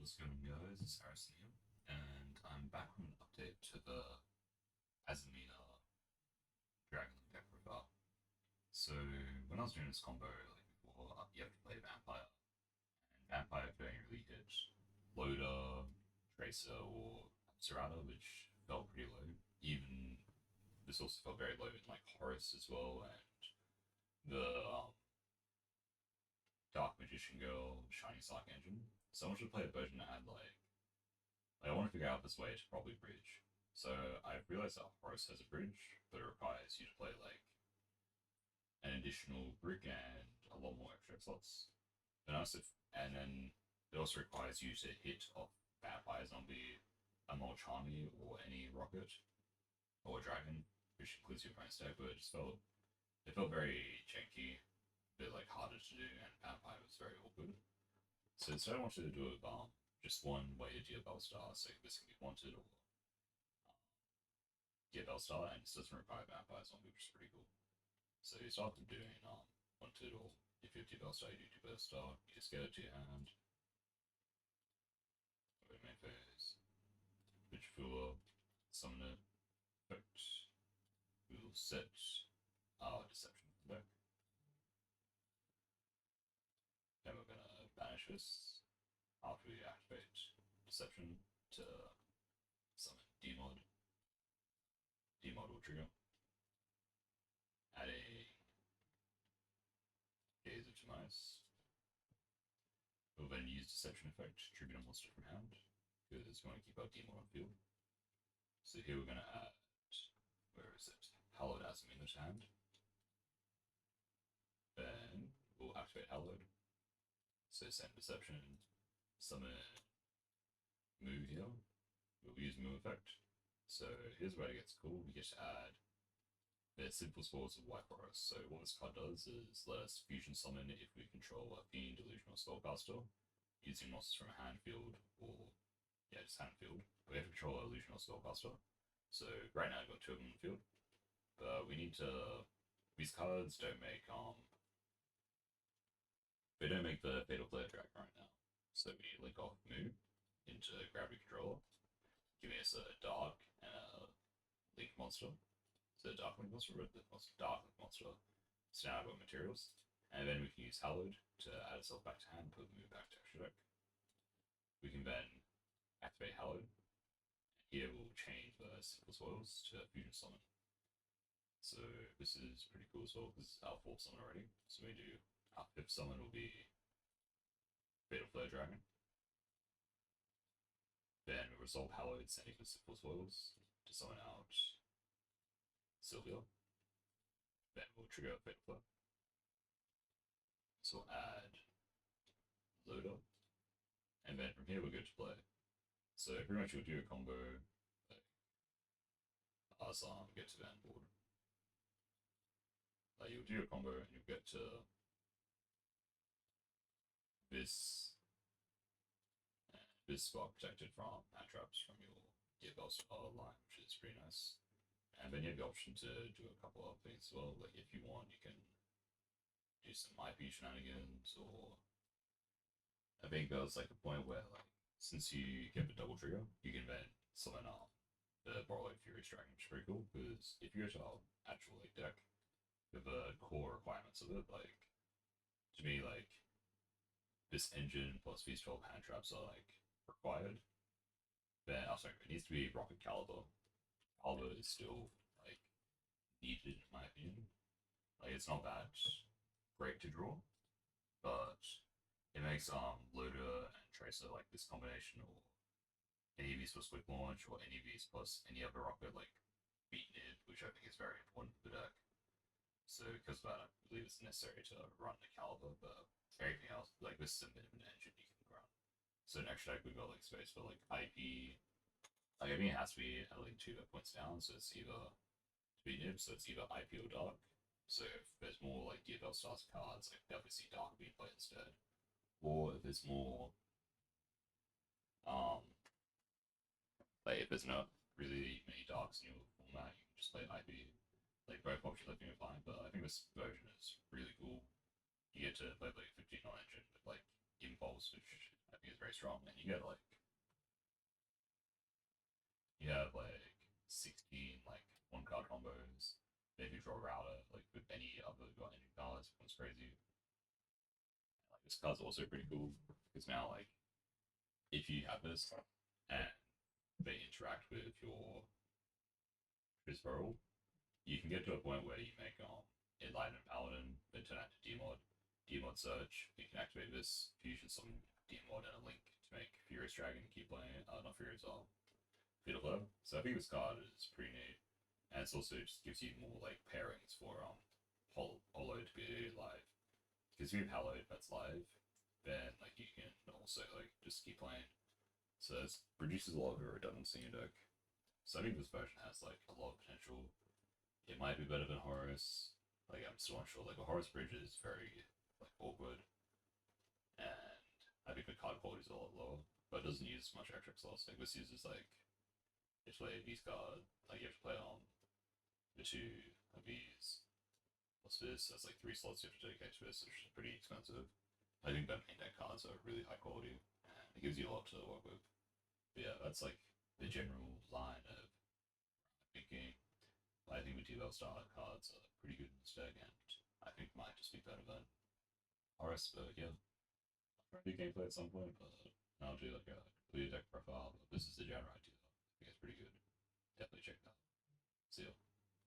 What's going on, guys? It's Harrison here, and I'm back with an update to the Azamina Dragon deck profile. So, when I was doing this combo, like before, you have to play Vampire, and Vampire could only really hit Loader, Tracer, or Serrata, which felt pretty low. Even this also felt very low in like Horus as well, and the Dark Magician Girl, Shiny Sark Engine. So I wanted to play a version that had I want to figure out this way to probably bridge. So I've realized that Horus has a bridge, but it requires you to play like an additional brick and a lot more extra slots. And then it also requires you to hit off Vampire Zombie, a Molchani, or any Rokket or Dragon, which includes your opponent's deck. But it felt very janky, a bit like harder to do, and Vampire was very awkward. So instead, I wanted to do a just one way to Diabellstar, so this can be wanted or Diabellstar, and this doesn't require Vampire Zombie, which is pretty cool. So you start them doing wanted, or if you have Diabellstar, you do Diabellstar, you just get it to your hand. Go to main phase, pitch Fula, summon it, effect. We will set our Deception deck. Then we're gonna banish this after we activate Deception to summon Demod. Demod will trigger. Add a Gaze of Demise. We'll then use Deception effect to trigger a monster from hand, because we want to keep our Demod on field. So here we're going to add, where is it? Hallowed Azamina to hand. Then we'll activate Hallowed. So send Deception, summon Moo here. We'll use Moo effect. So here's where it gets cool. We get to add the simple spells of White Forest. So what this card does is let us fusion summon if we control a Fiend, Delusional Spellcaster, using monsters from a hand field, or just hand field. We have to control a Illusional Spellcaster. So right now I've got two of them in the field. But we need to, these cards don't make they don't make the Fatal Flare Dragon right now. So we need to link off Moo into Gravity Controller, giving us a Dark and a Link monster. So Dark Link monster, Red Link monster, Dark Link monster. So now I've got materials. And then we can use Hallowed to add itself back to hand, put Moo back to extra deck. We can then activate Hallowed. Here we'll change the simple soils to Fusion Summon. So this is pretty cool as well, because it's our fourth summon already. So we do, our fifth summon will be Fatal Flare Dragon. Then we resolve Hallowed, sending the simple soils to summon out Sylvia. Then we'll trigger Fatal Flare. So we'll add Loader. And then from here we're good to play. So pretty much you'll do a combo like Azam, get to van board. Like you'll do a combo and you'll get to this spot protected from hand traps from your Diabellstar line, which is pretty nice. And then you have the option to do a couple of things as well. Like if you want, you can do some IP shenanigans, or I think there was like a point where like since you get the double trigger, you can then summon the Borderlight Furious Dragon, which is pretty cool. Because if you go to our actual like deck, with the core requirements of it, like to me, like this engine plus these 12 hand traps are like required. Then sorry, it needs to be Rokket Caliber. Caliber is still like needed in my opinion. Like it's not that great to draw, but it makes Loader and Tracer like this combination, or any of these plus Quick Launch, or any of these plus any other Rokket like beaten it, which I think is very important for the deck. So because of that, I believe it's necessary to run the Caliber, but everything else, like this is a minimum engine you can run. So in extra deck we've got like space for like IP. Like I think it has to be at like 2 points down, so it's either to be nib, so it's either IP or Dark. So if there's more like Diabellstar's cards, like definitely see Dark being played instead. Or if there's more like if there's not really many Darks in your format, you can just play IP. Like both options I think are fine, but I think this version is really cool. You get to play like 15 on engine with like impulse, which I think it's very strong, and you have like 16 like one card combos. Maybe draw a router like with any other any cards. It's crazy. Like this card's also pretty cool because now like if you have this and they interact with your Breachborrel, you can get to a point where you make Enlightened Paladin, then turn that to Demod Search. You can activate this fusion summon Demod and a link to make Furious Dragon and keep playing not Furious Fiddler. So I think this card is pretty neat. And it also just gives you more like pairings for Holo to be live. Because if you have Hallowed that's live, then like you can also like just keep playing. So it reduces a lot of your redundancy in your deck. So I think this version has like a lot of potential. It might be better than Horus. Like I'm still unsure. Like a Horus Bridge is very like awkward, and I think the card quality is a lot lower, but it doesn't use much extra slots. Like this uses like you have to play a beast card. Like you have to play the two of these. What's this? That's like 3 slots you have to dedicate to this, which is pretty expensive. I think that main deck cards are really high quality, and it gives you a lot to work with. But yeah, that's like the general line of thinking. I think the Diabellstar cards are pretty good in this deck, and I think might just be better than Horus. But yeah, I'll do gameplay at some point, but I'll do like a complete deck profile. But this is the general idea. I think it's pretty good. Definitely check that out. See ya.